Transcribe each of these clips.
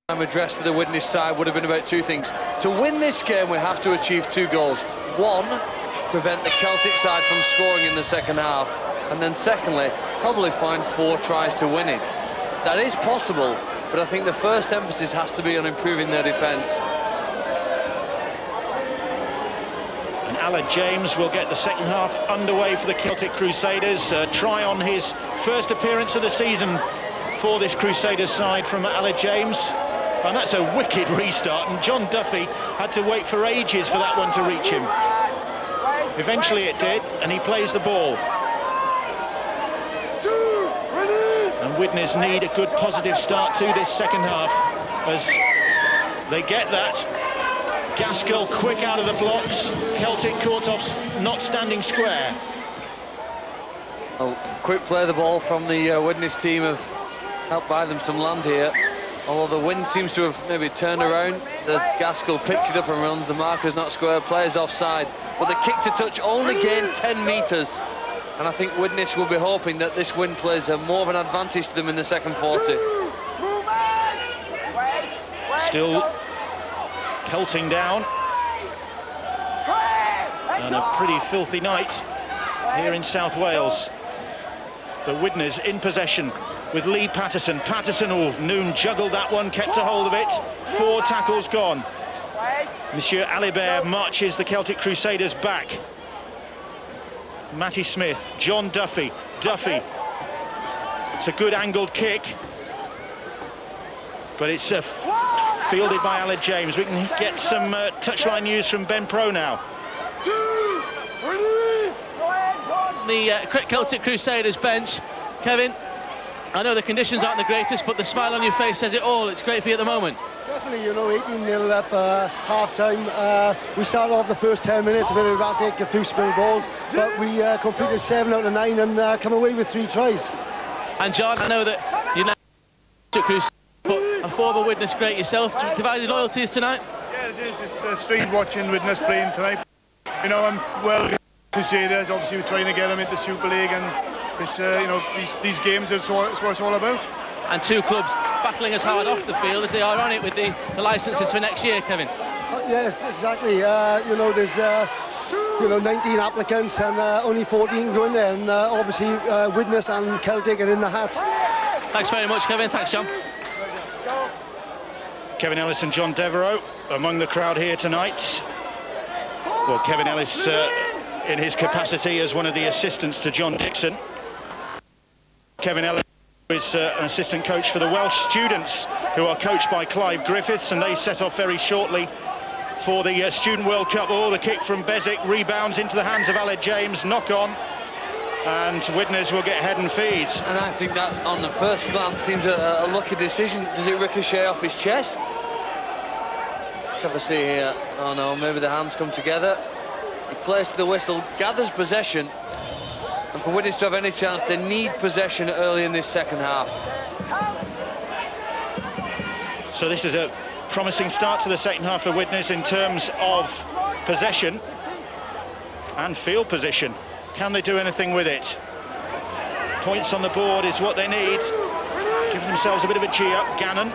I'm addressed to the Widnes side would have been about two things. To win this game, we have to achieve 2 goals. One, prevent the Celtic side from scoring in the second half. And then secondly, probably find 4 tries to win it. That is possible, but I think the first emphasis has to be on improving their defence. And Aled James will get the second half underway for the Celtic Crusaders. Try on his first appearance of the season for this Crusaders side from Aled James. And that's a wicked restart, and John Duffy had to wait for ages for that one to reach him. Eventually it did, and he plays the ball. And Widnes need a good positive start to this second half as they get that. Gaskell quick out of the blocks. Celtic Courtoff's not standing square. Oh, quick play of the ball from the Widnes team have helped buy them some land here. Although the wind seems to have maybe turned around, the Gaskell picks it up and runs. The marker's not square, players offside. But the kick to touch only gained 10 metres. And I think Widnes will be hoping that this wind plays more of an advantage to them in the second 40. Still pelting down. And a pretty filthy night here in South Wales. But Widnes in possession with Lee Patterson. Patterson, Noon juggled that one, kept a hold of it. 4 tackles gone. Monsieur Alibert marches the Celtic Crusaders back. Matty Smith, John Duffy. Duffy. It's a good angled kick. But it's fielded by Aled James. We can get some touchline news from Ben Pro now. The Celtic Crusaders bench. Kevin, I know the conditions aren't the greatest, but the smile on your face says it all. It's great for you at the moment. Definitely, you know, 18-0 up half-time. We started off the first 10 minutes a bit erratic, a few spill balls, but we completed 7 out of 9 and come away with 3 tries. And John, I know that you're not Crusaders, but a former Widnes great yourself. Divided loyalties tonight? Yeah, it is. It's strange watching Widnes playing tonight. You know, I'm Crusaders. Obviously, we're trying to get them into Super League, and this, you know, these games are what it's all about. And 2 clubs battling as hard off the field as they are on it with the licences for next year, Kevin. Yes, exactly. You know, there's 19 applicants and only 14 going there, and obviously Widnes and Celtic are in the hat. Thanks very much, Kevin. Thanks, John. Kevin Ellis and John Devereux among the crowd here tonight. Well, Kevin Ellis in his capacity as one of the assistants to John Dixon. Kevin Ellis is an assistant coach for the Welsh students, who are coached by Clive Griffiths, and they set off very shortly for the Student World Cup. Oh, the kick from Bezic rebounds into the hands of Aled James, knock on, and Widnes will get head and feet. And I think that on the first glance seems a lucky decision. Does it ricochet off his chest? Let's have a see here. Oh no, maybe the hands come together. He plays to the whistle, gathers possession, and for Widnes to have any chance, they need possession early in this second half. So this is a promising start to the second half for Widnes in terms of possession and field position. Can they do anything with it? Points on the board is what they need. Giving themselves a bit of a G-up. Gannon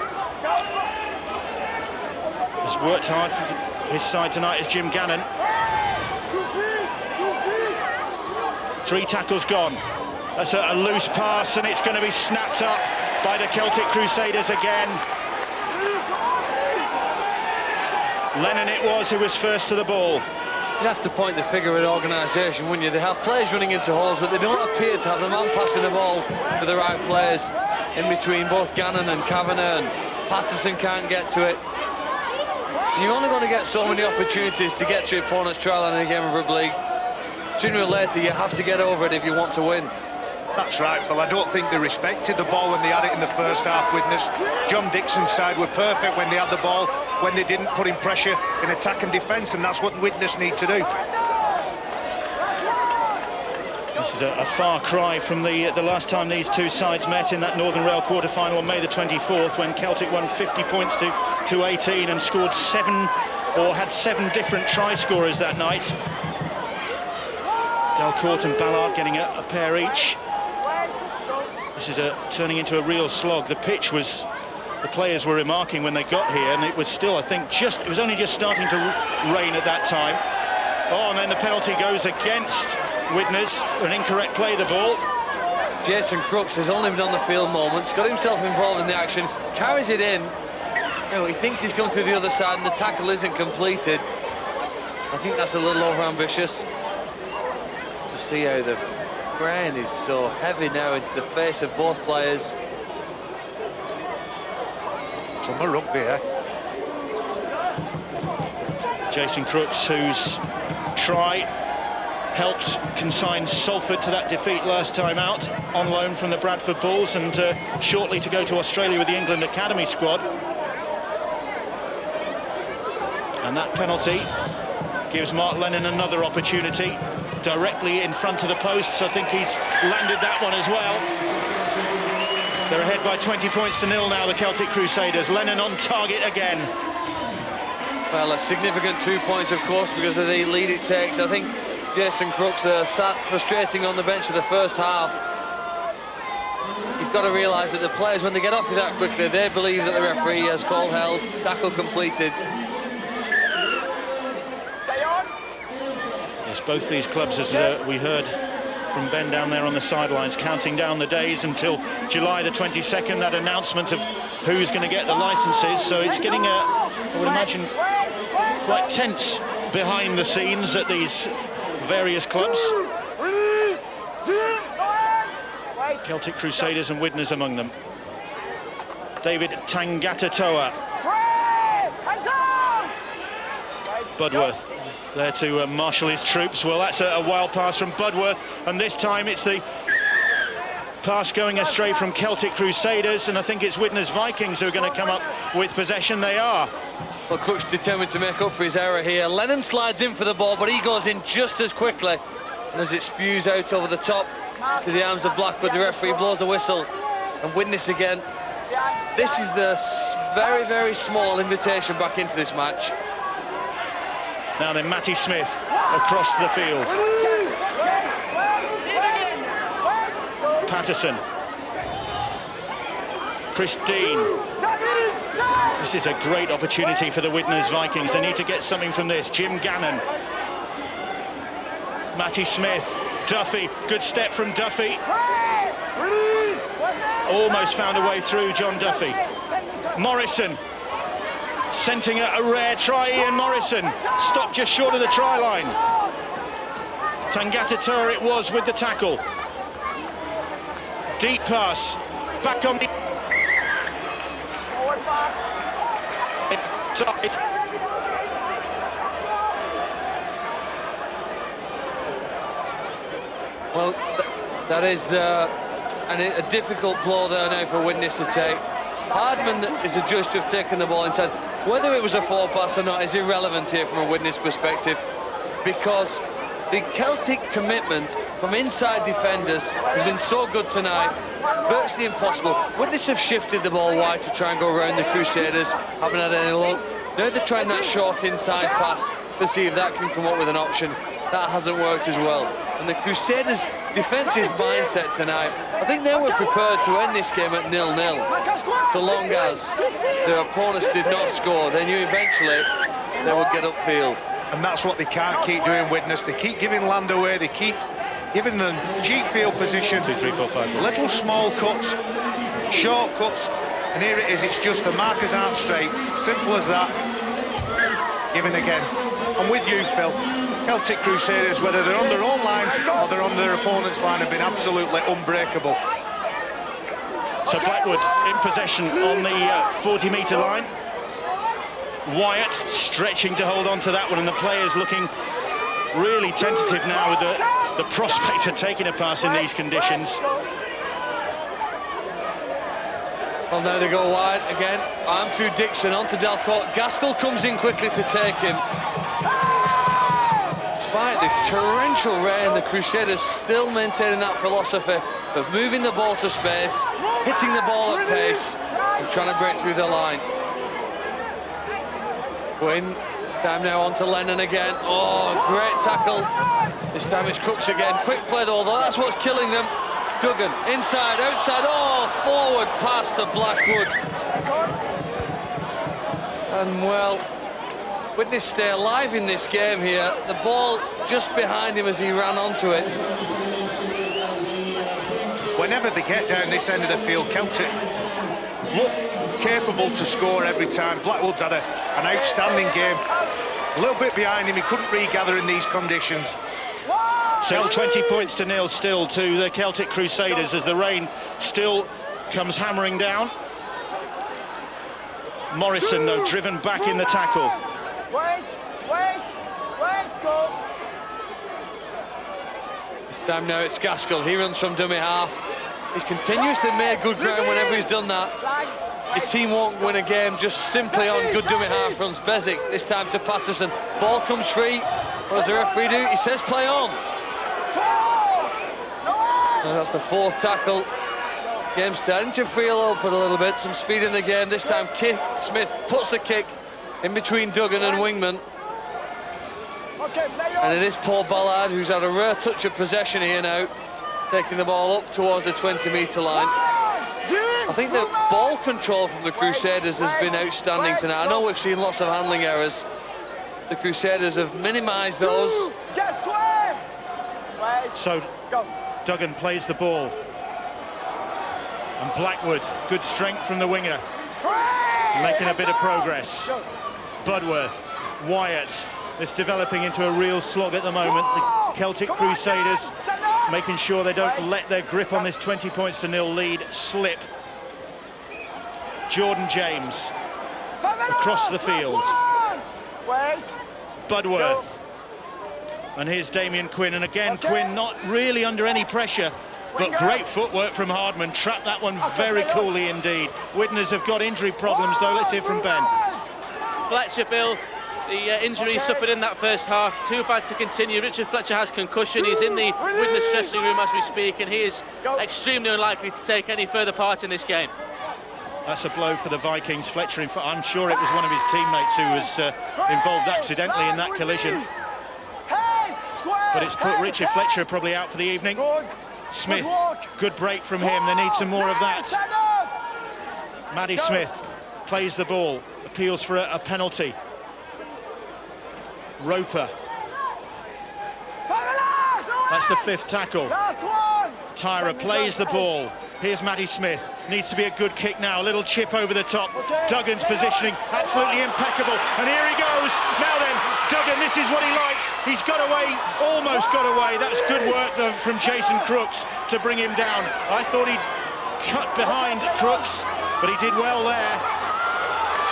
has worked hard for his side tonight, is Jim Gannon. 3 tackles gone. That's a loose pass, and it's going to be snapped up by the Celtic Crusaders again. Lennon it was who was first to the ball. You'd have to point the figure at organisation, wouldn't you? They have players running into holes, but they don't appear to have the man passing the ball to the right players in between both Gannon and Kavanagh, and Patterson can't get to it. You're only going to get so many opportunities to get to your opponent's try line in a game of rugby league. Sooner or later, you have to get over it if you want to win. That's right, Phil. I don't think they respected the ball when they had it in the first half. Widnes, John Dixon's side were perfect when they had the ball, when they didn't put in pressure in attack and defence, and that's what Widnes need to do. This is a far cry from the last time these two sides met in that Northern Rail quarter-final on May the 24th, when Celtic won 50 points to 18 and scored 7, or had 7 different try scorers that night. Delcourt and Ballard getting a pair each. This is turning into a real slog. The pitch was the players were remarking when they got here, and it was still, I think, it was only just starting to rain at that time. Oh, and then the penalty goes against Widnes, an incorrect play of the ball. Jason Crooks has only been on the field moments, got himself involved in the action, carries it in. You know, he thinks he's come through the other side and the tackle isn't completed. I think that's a little over-ambitious. You see how the brain is so heavy now into the face of both players. Some are rugby, eh? Jason Crooks, whose try helped consign Salford to that defeat last time out, on loan from the Bradford Bulls, and shortly to go to Australia with the England Academy squad. And that penalty gives Mark Lennon another opportunity directly in front of the posts. I think he's landed that one as well. They're ahead by 20 points to 0 now, the Celtic Crusaders. Lennon on target again. Well, a significant 2 points, of course, because of the lead it takes. I think Jason Crooks sat frustrating on the bench for the first half. You've got to realise that the players, when they get off you that quickly, they believe that the referee has called held, tackle completed. Yes, both these clubs, as we heard from Ben down there on the sidelines, counting down the days until July the 22nd, that announcement of who's going to get the licences. So it's getting, I would imagine, quite tense behind the scenes at these various clubs. Celtic Crusaders and Widnes among them. David Tangatatoa. Budworth there to marshal his troops. Well, that's a wild pass from Budworth, and this time it's the pass going astray from Celtic Crusaders, and I think it's Widnes Vikings who are going to come up with possession. They are. Well, Cook's determined to make up for his error here. Lennon slides in for the ball, but he goes in just as quickly, and as it spews out over the top to the arms of Blackwood, the referee blows a whistle, and Widnes again. This is the very, very small invitation back into this match. Now then, Matty Smith across the field. Patterson. Chris Dean. This is a great opportunity for the Widnes Vikings. They need to get something from this. Jim Gannon. Matty Smith. Duffy. Good step from Duffy. Almost found a way through, John Duffy. Morrison. Scenting a rare try, Ian Morrison. Stopped just short of the try line. Tangatatoa it was with the tackle. Deep pass. Back on the... Well, that is a difficult blow there now for Widnes to take. Hardman is adjudged to have taken the ball inside. Whether it was a forward pass or not is irrelevant here from a Widnes perspective, because the Celtic commitment from inside defenders has been so good tonight, virtually impossible. Widnes have shifted the ball wide to try and go around the Crusaders, haven't had any luck. Now they're trying that short inside pass to see if that can come up with an option. That hasn't worked as well. And the Crusaders' defensive mindset tonight, I think they were prepared to end this game at 0-0. So long as their opponents did not score, they knew eventually they would get upfield. And that's what they can't keep doing, Widnes. They keep giving land away, they keep giving them cheap field position. 2, 3, 4, 5. Little small cuts, short cuts, and here it is, it's just the markers aren't straight. Simple as that. Giving again. I'm with you, Phil. Celtic Crusaders, whether they're on their own line or they're on their opponent's line, have been absolutely unbreakable. So Blackwood in possession on the 40-metre line. Wyatt stretching to hold on to that one, and the players looking really tentative now with the prospect of taking a pass in these conditions. Well, now they go wide again. Arm through Dixon onto Delcourt. Gaskell comes in quickly to take him. Despite this torrential rain, the Crusaders still maintaining that philosophy of moving the ball to space, hitting the ball at pace, and trying to break through the line. Win. This time now on to Lennon again. Oh, great tackle. This time it's Crooks again. Quick play though, that's what's killing them. Duggan, inside, outside, oh, forward pass to Blackwood. And well, Widnes stay alive in this game here. The ball just behind him as he ran onto it. Whenever they get down this end of the field, Celtic look capable to score every time. Blackwood's had an outstanding game. A little bit behind him, he couldn't regather in these conditions. So it's 20 points to nil still to the Celtic Crusaders as the rain still comes hammering down. Morrison, though, driven back in the tackle. Wait, go. This time now it's Gaskell. He runs from dummy half. He's continuously made good ground whenever he's done that. Your team won't win a game just simply on good dummy half runs. Bezic, this time to Patterson. Ball comes free. What does the referee do? He says play on. And that's the 4th tackle. Game starting to feel open a little bit. Some speed in the game. This time Smith puts the kick in between Duggan and Wingman. And it is Paul Ballard who's had a rare touch of possession here now, taking the ball up towards the 20-metre line. I think the ball control from the Crusaders has been outstanding tonight. I know we've seen lots of handling errors. The Crusaders have minimised those. So Duggan plays the ball. And Blackwood, good strength from the winger. Making a bit of progress. Budworth, Wyatt. It's developing into a real slog at the moment. The Celtic Crusaders making sure they don't let their grip on this 20 points to nil lead slip. Jordan James across the field. Budworth. And here's Damien Quinn, and again Quinn not really under any pressure, but great footwork from Hardman. Trapped that one very coolly indeed. Widnes have got injury problems though. Let's hear from Ben. Fletcher, Bill, the injury suffered in that first half, too bad to continue. Richard Fletcher has concussion. He's in the Widnes dressing room as we speak, and he is extremely unlikely to take any further part in this game. That's a blow for the Vikings. Fletcher, I'm sure it was one of his teammates who was involved accidentally in that collision. But it's put Richard Fletcher probably out for the evening. Smith, good break from him. They need some more of that. Maddie Smith plays the ball, appeals for a penalty. Roper. That's the 5th tackle. Tyra plays the ball. Here's Maddie Smith. Needs to be a good kick now. A little chip over the top. Duggan's positioning, absolutely impeccable. And here he goes. Now then, Duggan, this is what he likes. He's got away, almost got away. That's good work though from Jason Crooks to bring him down. I thought he'd cut behind Crooks, but he did well there.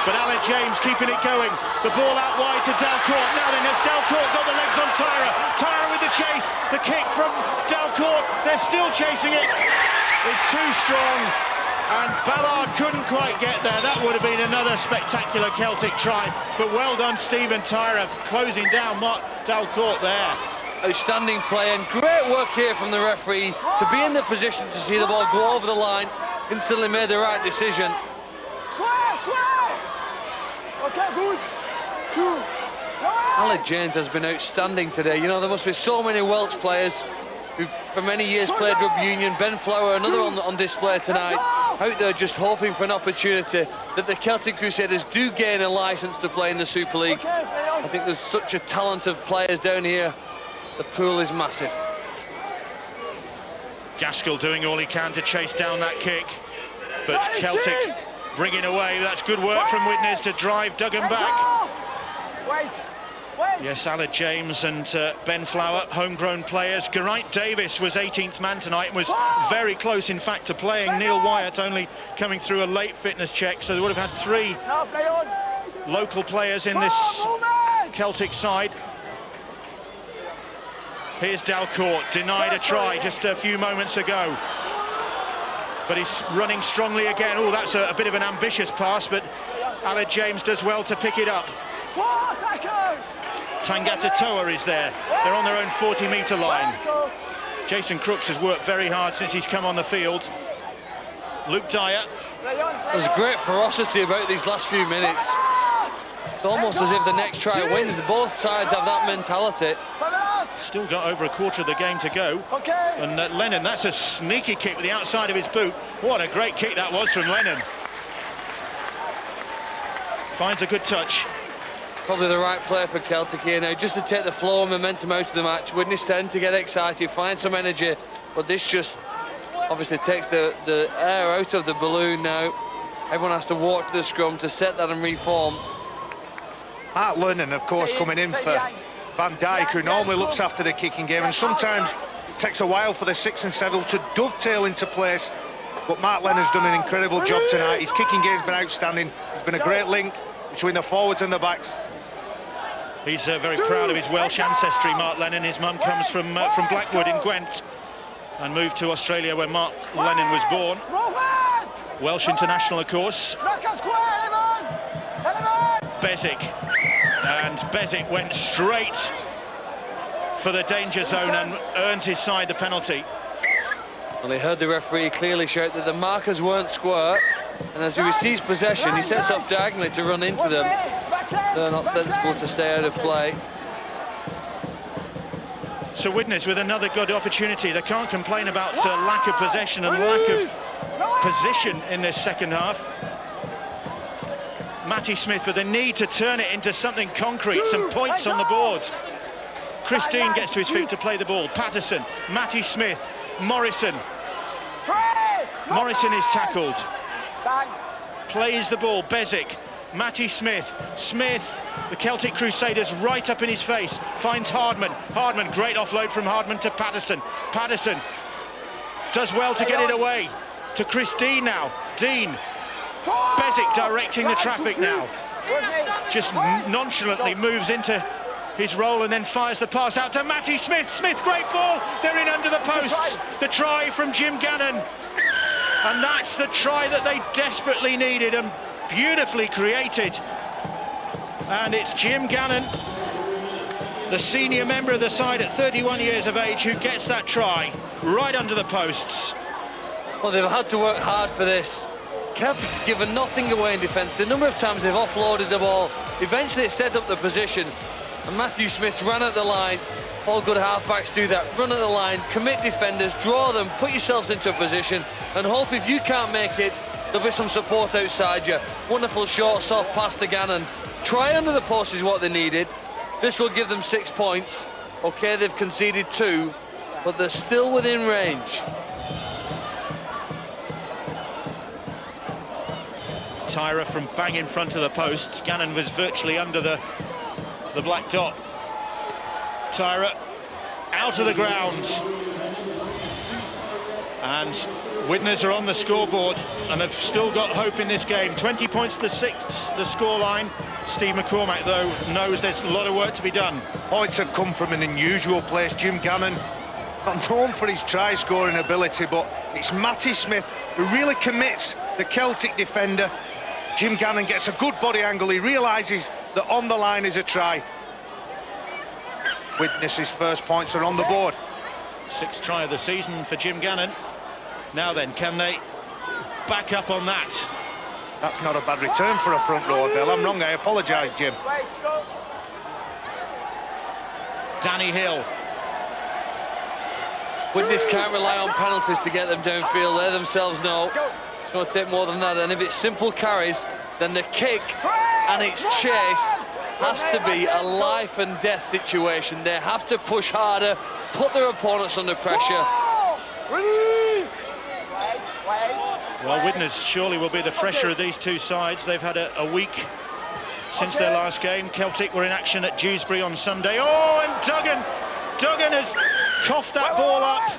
But Alec James keeping it going. The ball out wide to Dalcourt. Now then, has Dalcourt got the legs on Tyra? Tyra with the chase. The kick from Dalcourt. They're still chasing it. It's too strong. And Ballard couldn't quite get there. That would have been another spectacular Celtic try. But well done, Stephen Tyra, closing down Mark Dalcourt there. Outstanding play and great work here from the referee to be in the position to see the ball go over the line. Instantly made the right decision. Okay, good. Alec James has been outstanding today. You know, there must be so many Welsh players who for many years played rugby union. Ben Flower, another on display tonight, out there just hoping for an opportunity that the Celtic Crusaders do gain a licence to play in the Super League. I think there's such a talent of players down here. The pool is massive. Gaskell doing all he can to chase down that kick, but Celtic bringing away. That's good work from Widnes to drive Duggan back. Wait. Yes, Alec James and Ben Flower, homegrown players. Geraint Davis was 18th man tonight and was very close, in fact, to playing. Neil Wyatt only coming through a late fitness check, so they would have had 3 local players in this Celtic side. Here's Dalcourt, denied a try just a few moments ago. But he's running strongly again. Oh, that's a bit of an ambitious pass, but Alec James does well to pick it up. Tangata Toa is there. They're on their own 40-metre line. Jason Crooks has worked very hard since he's come on the field. Luke Dyer. There's great ferocity about these last few minutes. It's almost as if the next try wins. Both sides have that mentality. Still got over a quarter of the game to go. And Lennon, that's a sneaky kick with the outside of his boot. What a great kick that was from Lennon. finds a good touch. Probably the right play for Celtic here now, just to take the flow and momentum out of the match. Widnes tend to get excited, find some energy, but this just obviously takes the air out of the balloon now. Everyone has to walk to the scrum to set that and reform. Mark Lennon, of course, coming in for Van Dijk, who normally looks after the kicking game, and sometimes it takes a while for the 6 and 7 to dovetail into place. But Mark Lennon's done an incredible job tonight. His kicking game's been outstanding. There's been a great link between the forwards and the backs. He's very proud of his Welsh ancestry, Mark Lennon. His mum comes from Blackwood in Gwent and moved to Australia where Mark Lennon was born. Welsh international, of course. Bezic, and Bezic went straight for the danger zone and earns his side the penalty. Well, he heard the referee clearly shout that the markers weren't square, and as he receives possession, he sets off diagonally to run into them. They're not sensible to stay out of play. So Widnes with another good opportunity. They can't complain about lack of possession and lack of position in this second half. Matty Smith with the need to turn it into something concrete, some points on the board. Chris Dean gets to his feet to play the ball. Patterson, Matty Smith, Morrison. Morrison is tackled. Plays the ball, Bezic, Matty Smith. Smith, the Celtic Crusaders right up in his face. Finds Hardman. Hardman, great offload from Hardman to Patterson. Patterson does well to get it away to Chris Dean now. Dean. Bezic directing the traffic now. Just nonchalantly moves into his role and then fires the pass out to Matty Smith. Smith, great ball. They're in under the posts. The try from Jim Gannon. And that's the try that they desperately needed and beautifully created. And it's Jim Gannon, the senior member of the side at 31 years of age, who gets that try right under the posts. Well, they've had to work hard for this. Celtic have given nothing away in defence. The number of times they've offloaded the ball, eventually it set up the position, and Matthew Smith ran at the line. All good halfbacks do that. Run at the line, commit defenders, draw them, put yourselves into a position, and hope if you can't make it, there'll be some support outside you. Wonderful short, soft pass to Gannon. Try under the post is what they needed. This will give them 6 points. Okay, they've conceded 2, but they're still within range. Tyra from bang in front of the post. Gannon was virtually under the black dot. Tyra out of the ground. And Widnes are on the scoreboard and have still got hope in this game. 20 points to the scoreline. Steve McCormack, though, knows there's a lot of work to be done. Points have come from an unusual place. Jim Gannon, not known for his try-scoring ability, but it's Matty Smith who really commits the Celtic defender. Jim Gannon gets a good body angle. He realises that on the line is a try. Widnes' first points are on the board. 6th try of the season for Jim Gannon. Now then, can they back up on that? That's not a bad return for a front row, Bill. I'm wrong, I apologise, Jim. Danny Hill. Widnes can't rely on penalties to get them downfield. They themselves know it's going to take more than that, and if it's simple carries, then the kick and its chase has to be a life and death situation. They have to push harder, put their opponents under pressure. Well, Widnes surely will be the fresher of these two sides. They've had a week since their last game. Celtic were in action at Dewsbury on Sunday. Oh, and Duggan has coughed that ball up.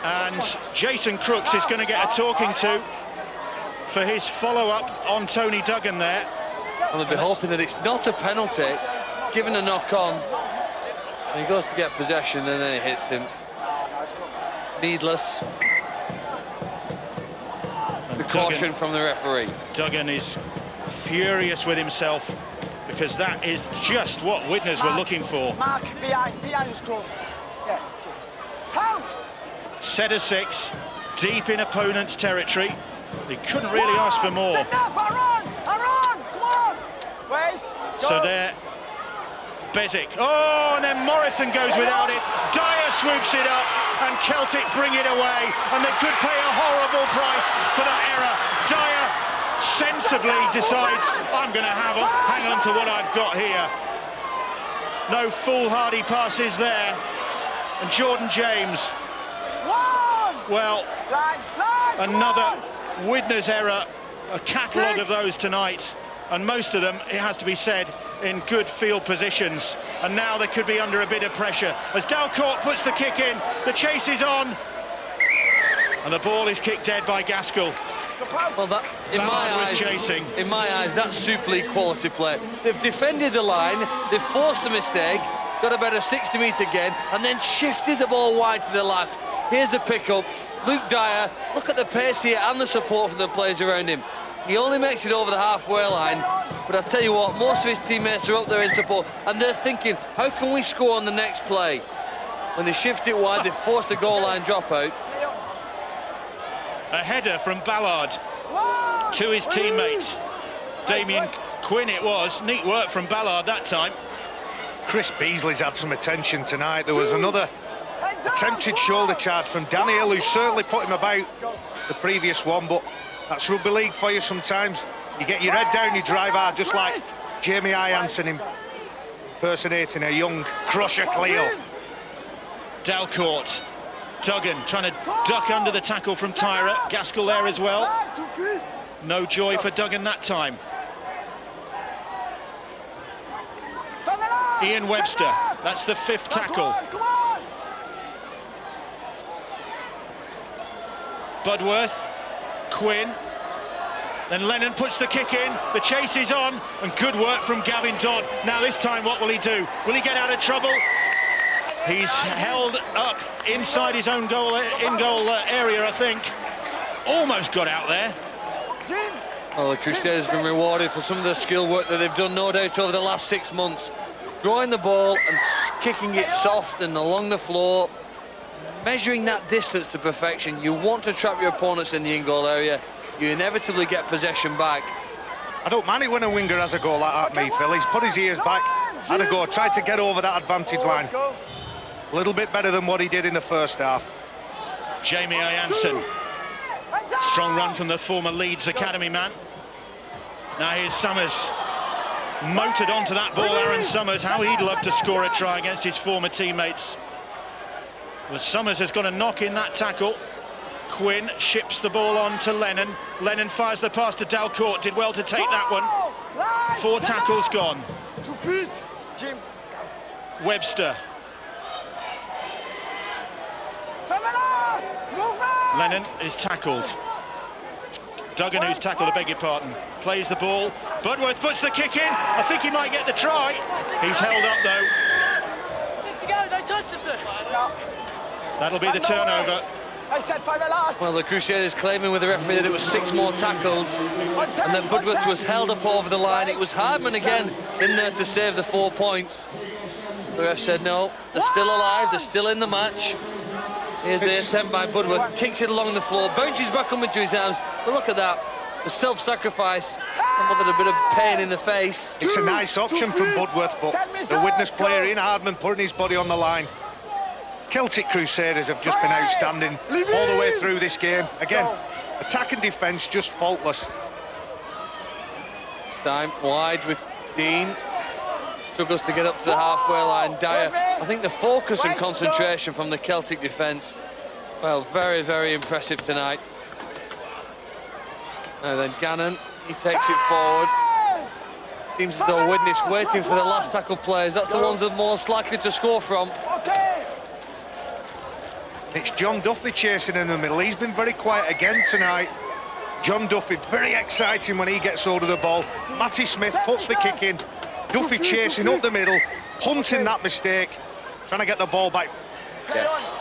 And Jason Crooks is going to get a talking to for his follow-up on Tony Duggan there. And they'll be hoping that it's not a penalty. It's given a knock on. And he goes to get possession and then it hits him. Needless. The caution from the referee. Duggan is furious with himself because that is just what Widnes were looking for. Mark behind the scrum. Yeah. Count. Set of 6, deep in opponent's territory. They couldn't really ask for more. Stand up, Aaron, come on. Wait. Go. So there, Bezic. Oh, and then Morrison goes without it. Dyer swoops it up, and Celtic bring it away, and they could pay a horrible price for that error. Dyer possibly decides, I'm going to hang on to what I've got here. No foolhardy passes there. And Jordan James, well, another Widnes error, a catalogue of those tonight, and most of them, it has to be said, in good field positions. And now they could be under a bit of pressure. As Dalcourt puts the kick in, the chase is on, and the ball is kicked dead by Gaskell. Well, that, in my eyes, that's Super League quality play. They've defended the line, they've forced a mistake, got about a 60-metre gain, and then shifted the ball wide to the left. Here's the pickup. Luke Dyer, look at the pace here and the support from the players around him. He only makes it over the halfway line, but I tell you what, most of his teammates are up there in support, and they're thinking, how can we score on the next play? When they shift it wide, they've forced a goal line dropout. A header from Ballard to his teammate. Damien Quinn it was. Neat work from Ballard that time. Chris Beasley's had some attention tonight. There was another attempted shoulder charge from Daniel, who certainly put him about the previous one, but that's rugby league for you sometimes. You get your head down, you drive hard, just like Jamie Ianson impersonating a young Crusher Cleo. Dalcourt. Duggan trying to duck under the tackle from Tyra. Gaskell there as well. No joy for Duggan that time. Ian Webster, that's the 5th tackle. Budworth, Quinn, then Lennon puts the kick in, the chase is on, and good work from Gavin Dodd. Now this time what will he do? Will he get out of trouble? He's held up inside his own goal, in-goal area, I think. Almost got out there. Well, the Crusaders have been rewarded for some of the skill work that they've done, no doubt, over the last 6 months. Drawing the ball and kicking it soft and along the floor, measuring that distance to perfection. You want to trap your opponents in the in-goal area. You inevitably get possession back. I don't mind it when a winger has a goal like that, me, Phil. He's put his ears back, had a go, tried to get over that advantage line. A little bit better than what he did in the first half. Jamie Ianson. Strong run from the former Leeds Academy man. Now here's Summers. Motored onto that ball, Aaron Summers. How he'd love to score a try against his former teammates. But Summers has got a knock in that tackle. Quinn ships the ball on to Lennon. Lennon fires the pass to Dalcourt. Did well to take that one. 4 tackles gone. Webster. Lennon is tackled. Duggan, who's tackled, I beg your pardon, plays the ball. Budworth puts the kick in. I think he might get the try. He's held up though. That'll be the turnover. Well, the Crusaders claiming with the referee that it was 6 more tackles and that Budworth was held up over the line. It was Hardman again in there to save the 4 points. The ref said no, they're still alive, they're still in the match. Here's the attempt by Budworth, kicks it along the floor, bounces back up into his arms, but look at that, the self-sacrifice, and with a bit of pain in the face. It's a nice option from Budworth, but the Widnes player, Ian Hardman, putting his body on the line. Celtic Crusaders have just been outstanding all the way through this game. Again, attack and defence just faultless. Time wide with Dean. Struggles to get up to the halfway line. Dyer, I think the focus and concentration from the Celtic defence, well, very, very impressive tonight. And then Gannon, he takes it forward. Seems as though Widnes waiting for the last tackle players. That's the ones that are most likely to score from. It's John Duffy chasing in the middle. He's been very quiet again tonight. John Duffy, very exciting when he gets hold of the ball. Matty Smith puts the kick in. Duffy chasing up the middle, hunting that mistake, trying to get the ball back. Yes.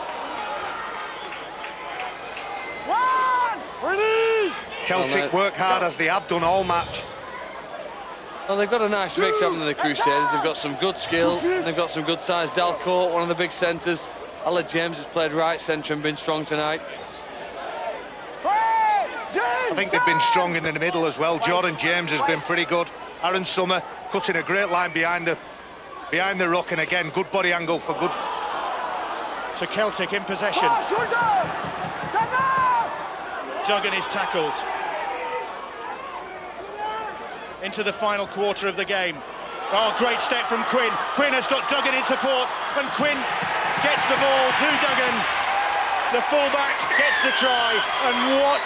Celtic work hard as they have done all match. Well, they've got a nice mix, haven't they, the Crusaders? They've got some good skill, and they've got some good size. Dalcourt, one of the big centres. Ala James has played right centre and been strong tonight. I think they've been strong in the middle as well. Jordan James has been pretty good. Aaron Summer cutting a great line behind the ruck, and again, good body angle for good. So Celtic in possession. Duggan is tackled. into the final quarter of the game. Oh, great step from Quinn. Quinn has got Duggan in support, and Quinn gets the ball to Duggan. The fullback gets the try, and what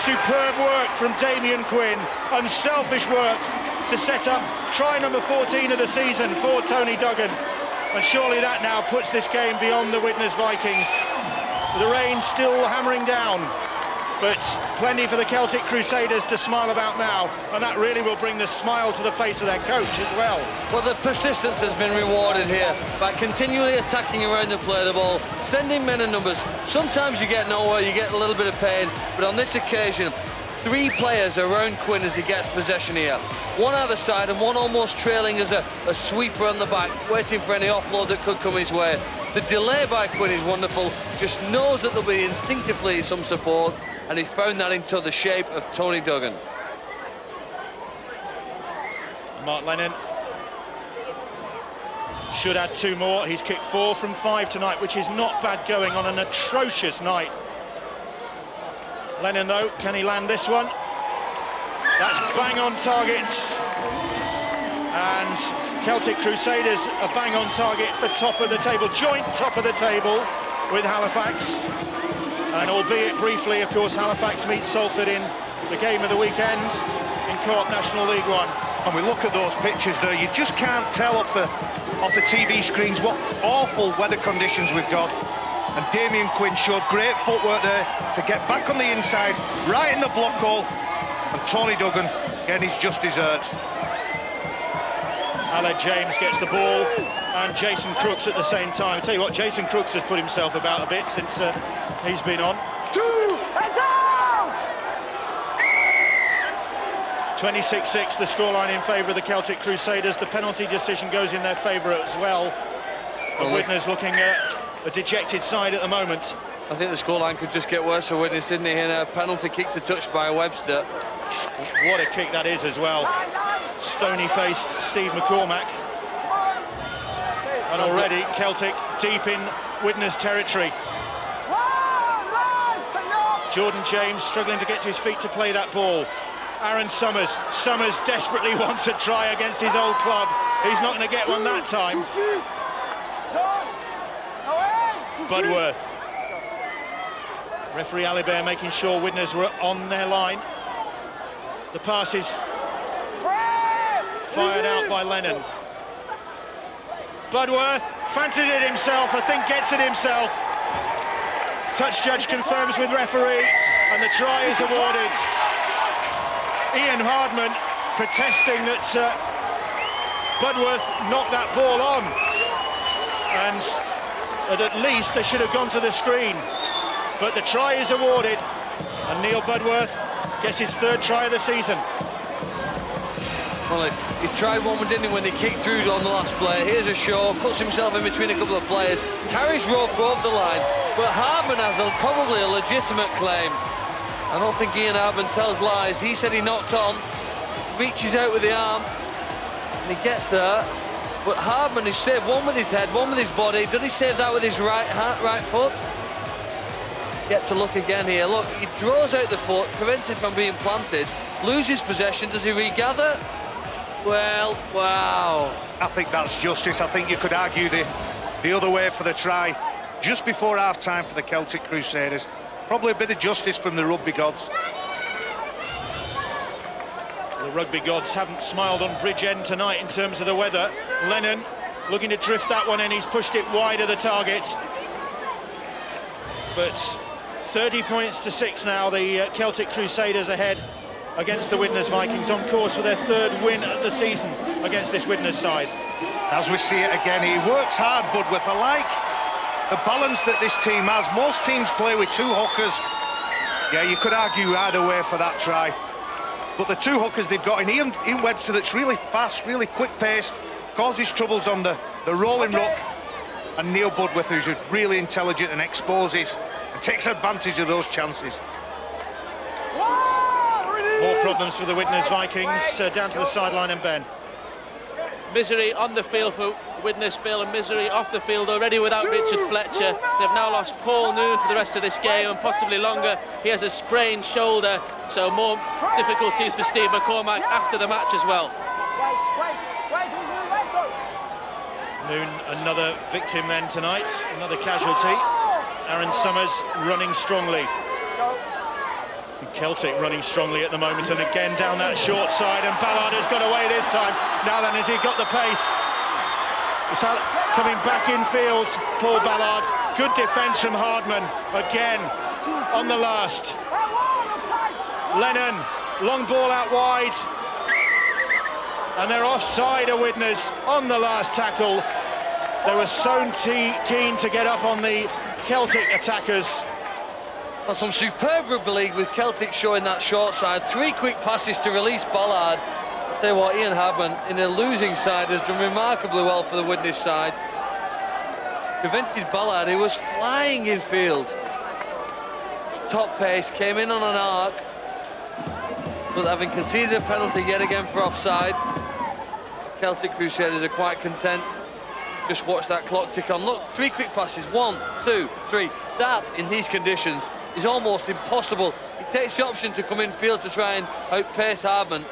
superb work from Damien Quinn. Unselfish work to set up try number 14 of the season for Tony Duggan. And surely that now puts this game beyond the Widnes Vikings. The rain still hammering down, but plenty for the Celtic Crusaders to smile about now, and that really will bring the smile to the face of their coach as well. Well, the persistence has been rewarded here by continually attacking around the play of the ball, sending men in numbers. Sometimes you get nowhere, you get a little bit of pain, but on this occasion, 3 players around Quinn as he gets possession here. One either side and one almost trailing as a sweeper on the back, waiting for any offload that could come his way. The delay by Quinn is wonderful, just knows that there'll be instinctively some support, and he found that into the shape of Tony Duggan. Mark Lennon should add 2 more. He's kicked 4 from 5 tonight, which is not bad going on an atrocious night. Lennon, though, can he land this one? That's bang on targets. And Celtic Crusaders are bang on target for top of the table, joint top of the table with Halifax. And albeit briefly, of course, Halifax meets Salford in the game of the weekend in Co-op National League 1. And we look at those pictures there, you just can't tell off the TV screens what awful weather conditions we've got. And Damien Quinn showed great footwork there to get back on the inside, right in the block hole. And Tony Duggan getting his just desserts. Aled James gets the ball, and Jason Crooks at the same time. I tell you what, Jason Crooks has put himself about a bit since he's been on. 26-6 the scoreline in favour of the Celtic Crusaders. The penalty decision goes in their favour as well. The Widnes looking at a dejected side at the moment. I think the scoreline could just get worse for Widnes, didn't it? And a penalty kick to touch by Webster. What a kick that is as well. Stony-faced Steve McCormack. And already Celtic deep in Widnes territory. Jordan James struggling to get to his feet to play that ball. Aaron Summers desperately wants a try against his old club. He's not going to get one that time. Budworth. Referee Alibert making sure Widnes were on their line. The pass is fired out by Lennon. Budworth fancies it himself, I think gets it himself. Touch judge confirms with referee, and the try is awarded. Ian Hardman protesting that Budworth knocked that ball on, and that at least they should have gone to the screen. But the try is awarded, and Neil Budworth gets his 3rd try of the season. Well, he's tried one, didn't he, when he kicked through on the last play. Here's a show, puts himself in between a couple of players, carries Rope over the line, but Hardman has probably a legitimate claim. I don't think Ian Hardman tells lies. He said he knocked on, reaches out with the arm, and he gets there. But Hardman has saved one with his head, one with his body. Did he save that with his right foot? Get to look again here. Look, he throws out the foot, prevents it from being planted, loses possession. Does he regather? Well, wow. I think that's justice. I think you could argue the other way for the try just before half-time for the Celtic Crusaders. Probably a bit of justice from the rugby gods. The rugby gods haven't smiled on Bridgend tonight in terms of the weather. Lennon looking to drift that one in. He's pushed it wide of the target. But 30 points to 6 now. The Celtic Crusaders ahead against the Widnes Vikings, on course for their 3rd win of the season against this Widnes side. As we see it again, he works hard, Budworth. I like the balance that this team has. Most teams play with 2 hookers. Yeah, you could argue either way for that try. But the 2 hookers they've got in Ian Webster, that's really fast, really quick-paced, causes troubles on the rolling ruck, and Neil Budworth, who's really intelligent and exposes and takes advantage of those chances. More problems for the Widnes Vikings, down to the sideline and Ben. Misery on the field for Widnes, Bill, and misery off the field already without Richard Fletcher. They've now lost Paul Noon for the rest of this game and possibly longer. He has a sprained shoulder. So more difficulties for Steve McCormack after the match as well. Moon, another victim then tonight, another casualty. Aaron Summers running strongly. And Celtic running strongly at the moment, and again down that short side, and Ballard has got away this time. Now then, has he got the pace? It's coming back in field, Paul Ballard. Good defence from Hardman, again, on the last. Lennon, long ball out wide. And they're offside, a Widnes, on the last tackle. They were so keen to get up on the Celtic attackers. Well, some superb rugby league with Celtic showing that short side. 3 quick passes to release Ballard. I'll tell you what, Ian Hardman, in a losing side, has done remarkably well for the Widnes side. Prevented Ballard, who was flying in field. Top pace, came in on an arc. But having conceded a penalty yet again for offside, Celtic Crusaders are quite content. Just watch that clock tick on. Look, 3 quick passes, 1, 2, 3. That, in these conditions, is almost impossible. He takes the option to come in field to try and outpace Hardman.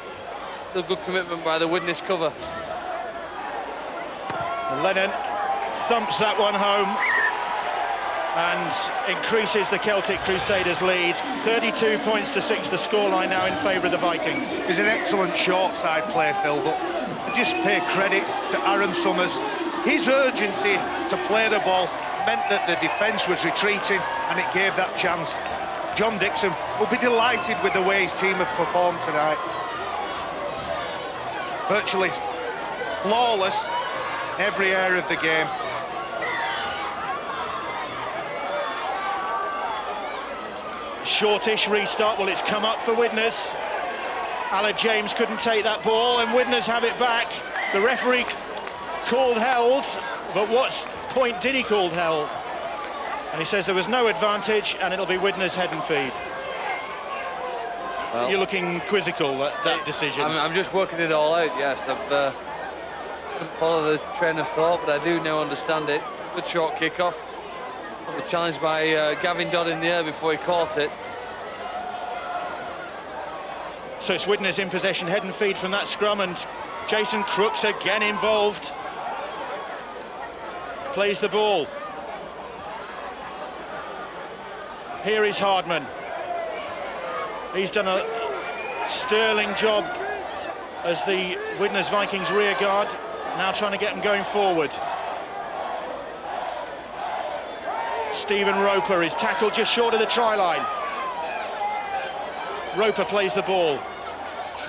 Still good commitment by the Widnes cover. Lennon thumps that one home and increases the Celtic Crusaders lead. 32 points to 6, the scoreline now in favour of the Vikings. It's an excellent short side play, Phil, but just pay credit to Aaron Summers. His urgency to play the ball meant that the defence was retreating, and it gave that chance. John Dixon will be delighted with the way his team have performed tonight. Virtually flawless every area of the game. Shortish restart, well, it's come up for Widnes. Alan James couldn't take that ball, and Widnes have it back. The referee called held, but what point did he call held? And he says there was no advantage, and it'll be Widnes head and feed. Well, you're looking quizzical, that decision. I'm just working it all out, yes. I've couldn't follow the train of thought, but I do now understand it. Good short kick-off. Probably challenged by Gavin Dodd in the air before he caught it. So it's Widnes in possession, head and feed from that scrum, and Jason Crooks again involved. Plays the ball. Here is Hardman. He's done a sterling job as the Widnes Vikings rear guard, now trying to get them going forward. Stephen Roper is tackled just short of the try line. Roper plays the ball.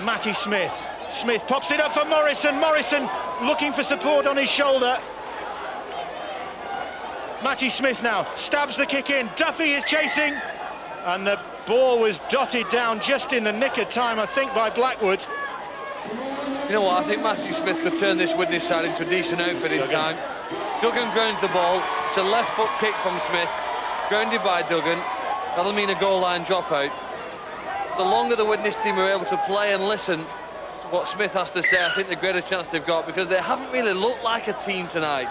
Matty Smith. Smith pops it up for Morrison. Morrison looking for support on his shoulder. Matty Smith now stabs the kick in. Duffy is chasing, and the ball was dotted down just in the nick of time, I think, by Blackwood. You know what, I think Matthew Smith could turn this Widnes side into a decent outfit in time. Duggan grounds the ball. It's a left foot kick from Smith, grounded by Duggan. That'll mean a goal line dropout. The longer the Widnes team are able to play and listen to what Smith has to say, I think the greater chance they've got, because they haven't really looked like a team tonight.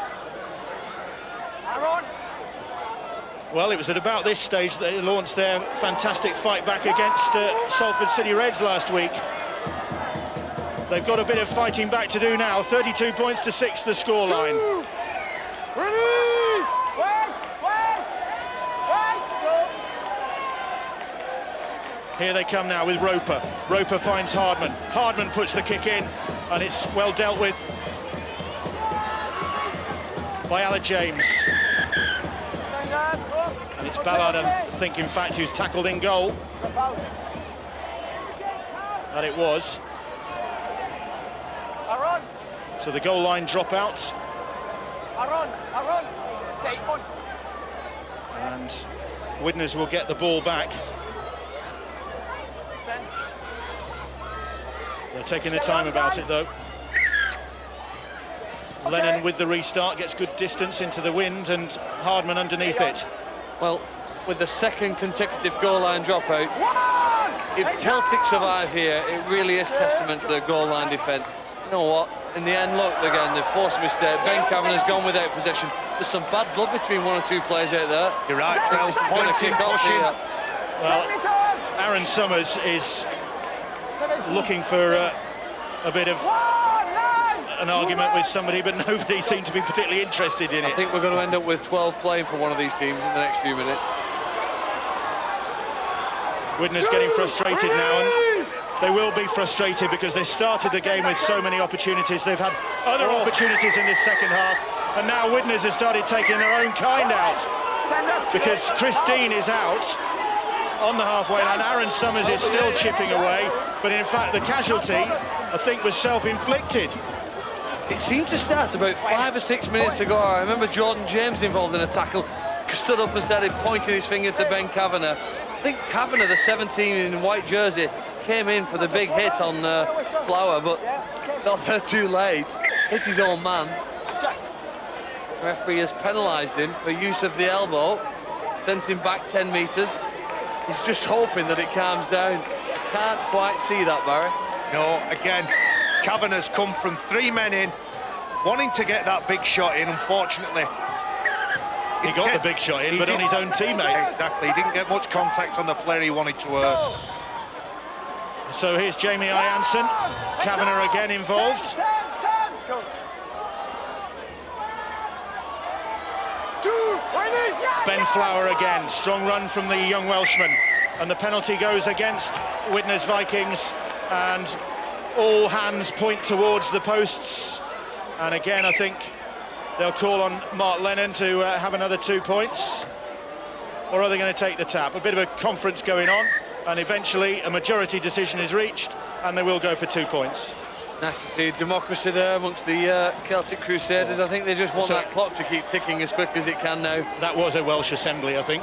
Well, it was at about this stage that they launched their fantastic fight back against Salford City Reds last week. They've got a bit of fighting back to do now. 32 points to 6, the scoreline. Here they come now with Roper. Roper finds Hardman. Hardman puts the kick in, and it's well dealt with by Alan James. And it's Ballard, I think, in fact, who's tackled in goal. And it was. So the goal line dropouts. And Widnes will get the ball back. They're taking their time about it, though. Lennon with the restart gets good distance into the wind, and Hardman underneath it. Well, with the second consecutive goal line dropout, if Celtic survive here, it really is testament to their goal line defence. You know what? In the end, look, again, they've forced a mistake. Ben Cavan has gone without possession. There's some bad blood between one or two players out there. You're right, Phil. pointing, pushing. Well, Aaron Summers is looking for a bit of an argument with somebody, but nobody seemed to be particularly interested in it. I think we're going to end up with 12 playing for one of these teams in the next few minutes. Widnes getting frustrated now, and they will be frustrated because they started the game with so many opportunities. They've had other opportunities in this second half, and now Widnes has started taking their own kind out because Chris Dean is out on the halfway line. Aaron Summers is still chipping away, but in fact the casualty, I think, was self-inflicted. It seemed to start about 5 or 6 minutes ago. I remember Jordan James involved in a tackle, stood up and started pointing his finger to Ben Kavanagh. I think Kavanagh, the 17 in white jersey, came in for the big hit on Flower, but got there too late. Hit his own man. The referee has penalised him for use of the elbow, sent him back 10 metres. He's just hoping that it calms down. Can't quite see that, Barry. No, again, Kavanagh's come from 3 men in, wanting to get that big shot in. Unfortunately, he got the big shot in, but on his own teammate. Exactly, he didn't get much contact on the player he wanted to hurt. So here's Jamie Ianson, Kavanagh again involved. Ben Flower again, strong run from the young Welshman, and the penalty goes against Widnes Vikings, and all hands point towards the posts. And again, I think they'll call on Mark Lennon to have another 2 points, or are they going to take the tap? A bit of a conference going on, and eventually a majority decision is reached, and they will go for 2 points. Nice to see democracy there amongst the Celtic Crusaders. I think they just want that clock to keep ticking as quick as it can now. That was a Welsh assembly, I think.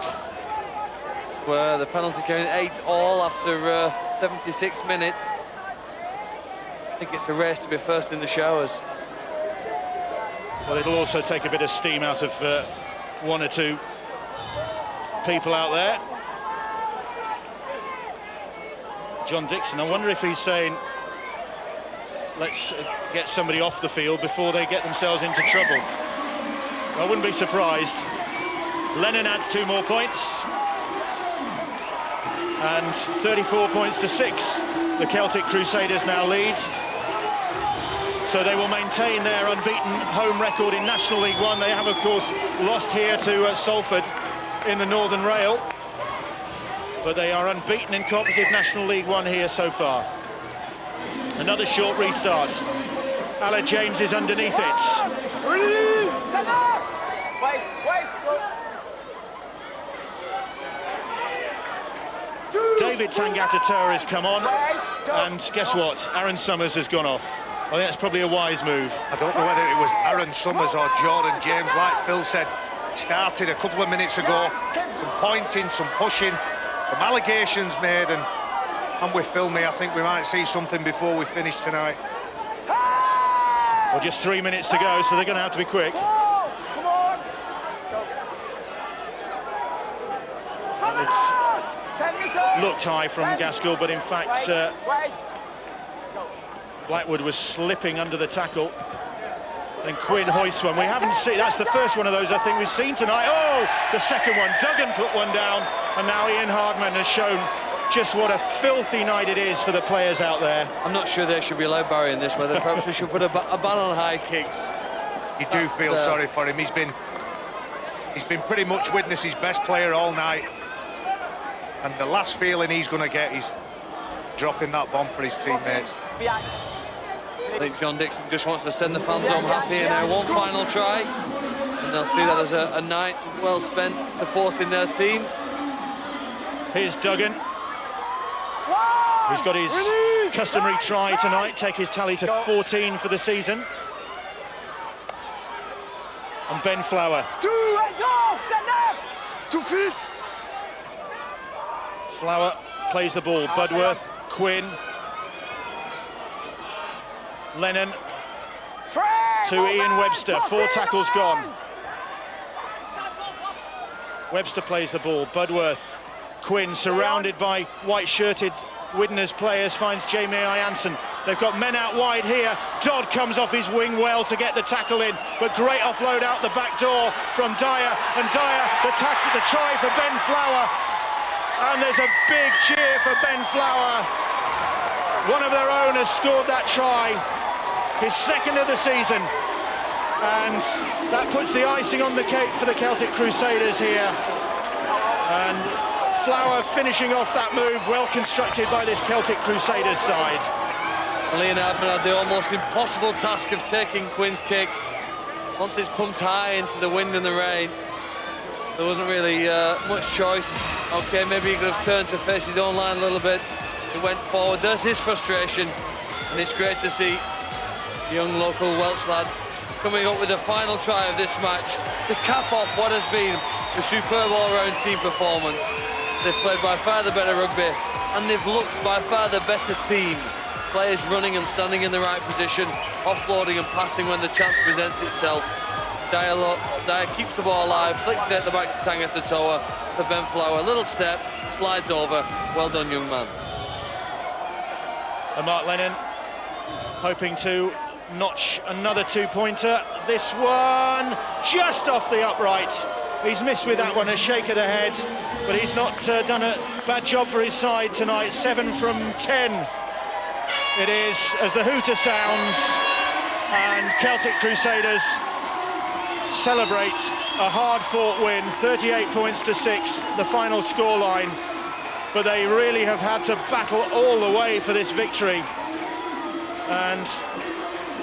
Where the penalty count 8-all after 76 minutes. I think it's a race to be first in the showers. Well, it'll also take a bit of steam out of 1 or 2 people out there. John Dixon, I wonder if he's saying, let's get somebody off the field before they get themselves into trouble. I wouldn't be surprised. Lennon adds 2 more points. And 34 points to 6. The Celtic Crusaders now lead. So they will maintain their unbeaten home record in National League One. They have, of course, lost here to Salford in the Northern Rail. But they are unbeaten in competitive National League One here so far. Another short restart. Alan James is underneath it. David Tangata has come on, and guess what? Aaron Summers has gone off. I think that's probably a wise move. I don't know whether it was Aaron Summers or Jordan James. Like Phil said, started a couple of minutes ago. Some pointing, some pushing, some allegations made, and I'm with Phil, I think we might see something before we finish tonight. Well, just 3 minutes to go, so they're going to have to be quick. Come on. It looked high from Gaskell, but in fact Blackwood was slipping under the tackle, and Quinn hoists one. We haven't seen, that's the first one of those I think we've seen tonight. Oh, the second one, Duggan put one down, and now Ian Hardman has shown just what a filthy night it is for the players out there. I'm not sure they should be allowed, Barry, in this weather. Perhaps we should put a ban on high kicks. You do feel sorry for him. He's been pretty much Widnes' best player all night, and the last feeling he's going to get is dropping that bomb for his teammates. I think John Dixon just wants to send the fans home happy in one final try, and they'll see that as a night well spent supporting their team. Here's Duggan. He's got his customary try tonight, take his tally to 14 for the season. And Ben Flower. 2 feet. Flower plays the ball. Budworth, Quinn, Lennon to Ian Webster. 4 tackles gone. Webster plays the ball. Budworth, Quinn, surrounded by white-shirted Widnes players, finds Jamie Ianson. They've got men out wide here. Dodd comes off his wing well to get the tackle in, but great offload out the back door from Dyer, and Dyer, the try for Ben Flower. And there's a big cheer for Ben Flower. One of their own has scored that try, his second of the season. And that puts the icing on the cake for the Celtic Crusaders here. And Flower finishing off that move, well constructed by this Celtic Crusaders side. Leonard had the almost impossible task of taking Quinn's kick. Once it's pumped high into the wind and the rain, there wasn't really much choice. Okay, maybe he could have turned to face his own line a little bit. He went forward. There's his frustration, and it's great to see the young local Welsh lad coming up with the final try of this match to cap off what has been a superb all-round team performance. They've played by far the better rugby, and they've looked by far the better team. Players running and standing in the right position, offloading and passing when the chance presents itself. Dyer keeps the ball alive, flicks it at the back to Tanga Totoa for Ben Flower. Little step, slides over. Well done, young man. And Mark Lennon hoping to notch another two-pointer. This one just off the upright. He's missed with that one, a shake of the head, but he's not done a bad job for his side tonight. 7 from 10 it is as the hooter sounds, and Celtic Crusaders celebrate a hard-fought win, 38 points to 6, the final scoreline. But they really have had to battle all the way for this victory. And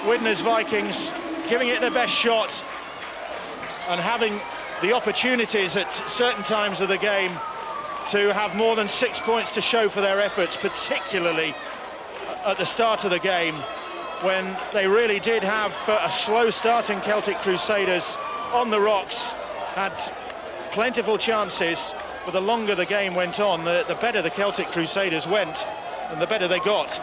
Widnes Vikings giving it their best shot and having the opportunities at certain times of the game to have more than 6 points to show for their efforts, particularly at the start of the game when they really did have a slow starting Celtic Crusaders on the rocks, had plentiful chances, but the longer the game went on, the better the Celtic Crusaders went and the better they got.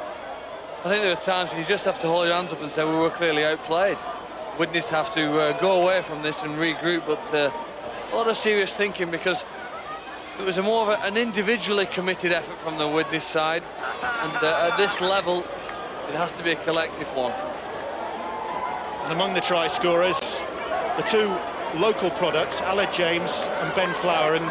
I think there are times when you just have to hold your hands up and say we were clearly outplayed. Widnes have to go away from this and regroup, but a lot of serious thinking, because it was more of an individually committed effort from the Widnes side, and at this level it has to be a collective one. And among the try scorers, the two local products, Aled James and Ben Flower, and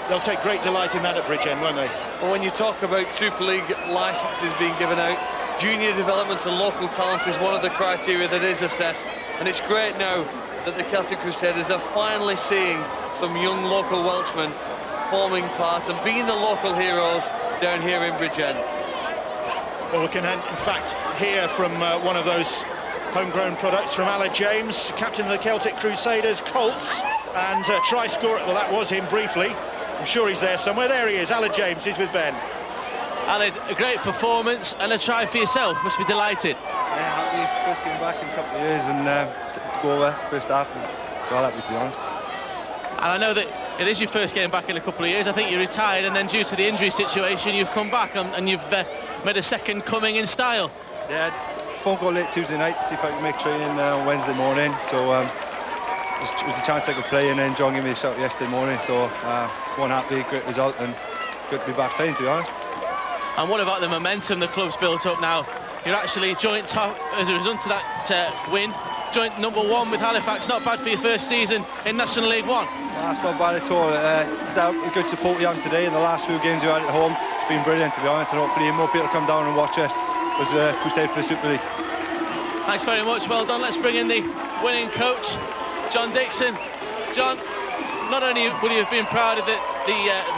they'll take great delight in that at Bridgend, won't they? Well, when you talk about Super League licences being given out, junior development and local talent is one of the criteria that is assessed, and it's great now that the Celtic Crusaders are finally seeing some young local Welshmen forming part and being the local heroes down here in Bridgend. Well, we can in fact hear from one of those homegrown products, from Aled James, captain of the Celtic Crusaders Colts, and try scorer. Well, that was him briefly. I'm sure he's there somewhere. There he is. Aled James is with Ben. Aled, a great performance and a try for yourself. Must be delighted. Yeah, happy. First game back in a couple of years, and to go over first half, and well happy, to be honest. And I know that it is your first game back in a couple of years. I think you retired, and then due to the injury situation, you've come back and you've made a second coming in style. Yeah, phone call late Tuesday night to see if I could make training on Wednesday morning. So it was a chance I could play, and then John gave me a shout yesterday morning. So one happy, great result, and good to be back playing, to be honest. And what about the momentum the club's built up now? You're actually joint top as a result of that win. Joint number 1 with Halifax. Not bad for your first season in National League 1. That's not bad at all. It's a good support young today. In the last few games we had at home, it's been brilliant, to be honest, and hopefully more people come down and watch us as a crusade for the Super League. Thanks very much, well done. Let's bring in the winning coach, John Dixon. John, not only would you have been proud of the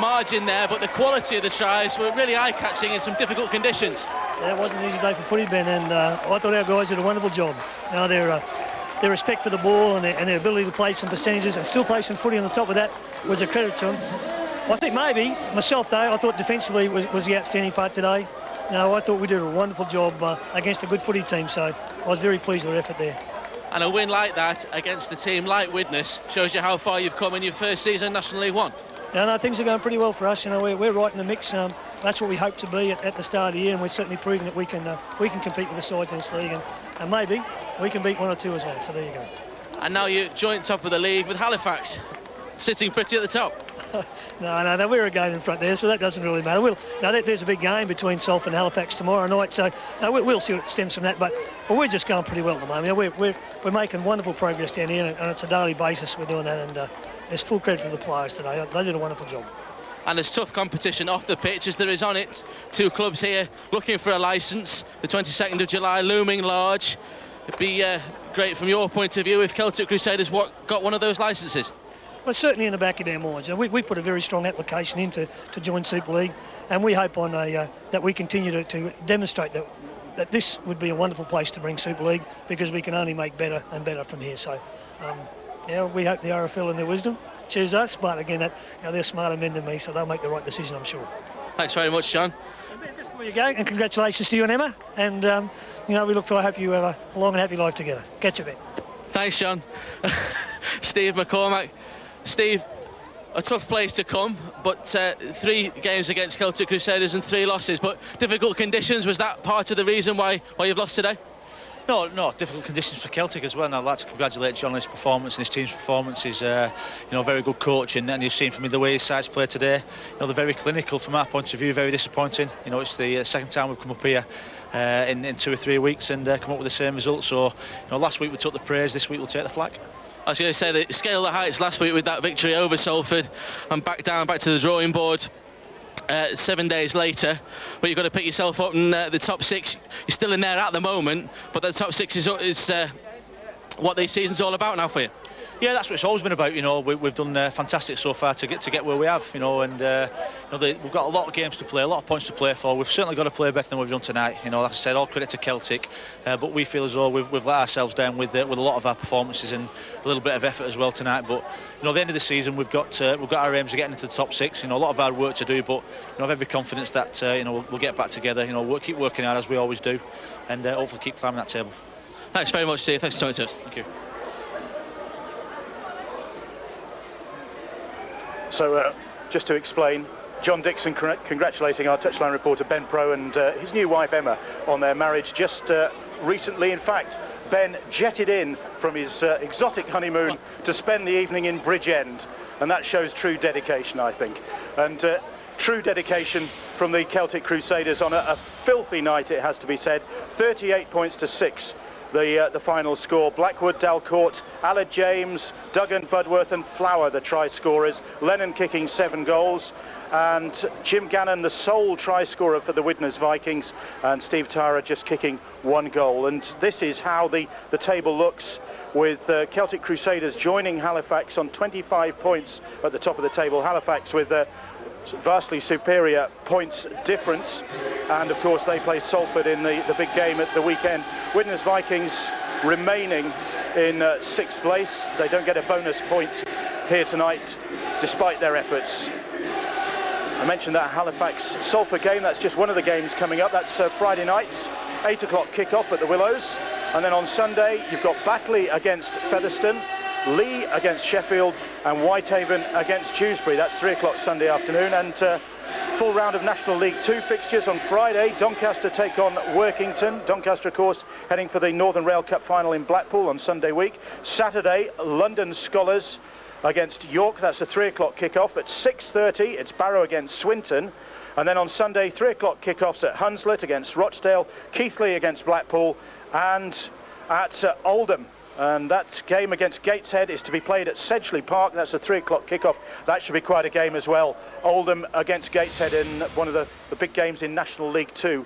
margin there, but the quality of the tries were really eye-catching in some difficult conditions. Yeah, it wasn't an easy day for footy, Ben, and I thought our guys did a wonderful job. You know, their respect for the ball and their ability to play some percentages and still play some footy on the top of that was a credit to them. I think maybe, myself though, I thought defensively was the outstanding part today. You know, I thought we did a wonderful job against a good footy team, so I was very pleased with our effort there. And a win like that against a team like Widnes shows you how far you've come in your first season in National League 1. Yeah, no, things are going pretty well for us. You know, we're right in the mix. That's what we hope to be at the start of the year, and we're certainly proving that we can compete with the sides in this league, and maybe we can beat 1 or 2 as well. So there you go. And now you're joint top of the league with Halifax, sitting pretty at the top. No, we're a game in front there, so that doesn't really matter. There's a big game between Salford and Halifax tomorrow night, so we'll see what stems from that. But we're just going pretty well at the moment. We're making wonderful progress down here, and it's a daily basis we're doing that, and there's full credit to the players today. They did a wonderful job. and there's tough competition off the pitch as there is on it. Two clubs here looking for a licence. The 22nd of July looming large. It'd be great from your point of view if Celtic Crusaders got one of those licences. Well, certainly in the back of our minds. And we put a very strong application in to join Super League, and we hope on that we continue to demonstrate that this would be a wonderful place to bring Super League, because we can only make better and better from here. So, we hope the RFL in their wisdom choose us, but again, they're smarter men than me, so they'll make the right decision, I'm sure. Thanks very much, John. Just before you go, and congratulations to you and Emma, and we look forward. I hope you have a long and happy life together. Catch you, Ben. Thanks, John. Steve McCormack. Steve, a tough place to come, but 3 games against Celtic Crusaders and 3 losses, but difficult conditions. Was that part of the reason why you've lost today? No, difficult conditions for Celtic as well, and I'd like to congratulate John on his performance and his team's performance. He's very good coach, and you've seen from me the way his sides play today. They're very clinical from our point of view, very disappointing. It's the second time we've come up here in 2 or 3 weeks and come up with the same result. So, last week we took the praise, this week we'll take the flak. I was going to say the scale of heights last week with that victory over Salford, and back to the drawing board 7 days later, but you've got to pick yourself up in the top 6. You're still in there at the moment, but the top 6 is what this season's all about now for you. Yeah, that's what it's always been about. We've done fantastic so far to get where we have. We've got a lot of games to play, a lot of points to play for. We've certainly got to play better than we've done tonight. Like I said, all credit to Celtic, but we feel as though we've let ourselves down with a lot of our performances and a little bit of effort as well tonight. But at the end of the season, we've got our aims of getting into the top 6. A lot of hard work to do, but I've every confidence that we'll get back together. We'll keep working hard as we always do, and hopefully keep climbing that table. Thanks very much, Steve. Thanks for talking to us. Thank you. So, just to explain, John Dixon congratulating our touchline reporter Ben Pro and his new wife Emma on their marriage just recently. In fact, Ben jetted in from his exotic honeymoon to spend the evening in Bridgend, and that shows true dedication, I think. And true dedication from the Celtic Crusaders on a filthy night, it has to be said. 38 points to 6. The final score. Blackwood, Dalcourt, Aled James, Duggan, Budworth and Flower, the try scorers. Lennon kicking 7 goals, and Jim Gannon, the sole try scorer for the Widnes Vikings, and Steve Tyra just kicking 1 goal. And this is how the table looks, with Celtic Crusaders joining Halifax on 25 points at the top of the table. Halifax with vastly superior points difference, and of course they play Salford in the big game at the weekend. Widnes Vikings remaining in 6th place. They don't get a bonus point here tonight despite their efforts. I mentioned that Halifax Salford game. That's just one of the games coming up. That's Friday night, 8 o'clock kick-off at the Willows, and then on Sunday you've got Batley against Featherstone, Lee against Sheffield and Whitehaven against Dewsbury. That's 3 o'clock Sunday afternoon. And full round of National League 2 fixtures on Friday. Doncaster take on Workington. Doncaster, of course, heading for the Northern Rail Cup final in Blackpool on Sunday week. Saturday, London Scholars against York. That's a 3 o'clock kick-off. At 6:30, it's Barrow against Swinton. And then on Sunday, 3 o'clock kick-offs at Hunslet against Rochdale, Keighley against Blackpool, and at Oldham. And that game against Gateshead is to be played at Sedgley Park. That's a 3 o'clock kick-off. That should be quite a game as well. Oldham against Gateshead in one of the big games in National League 2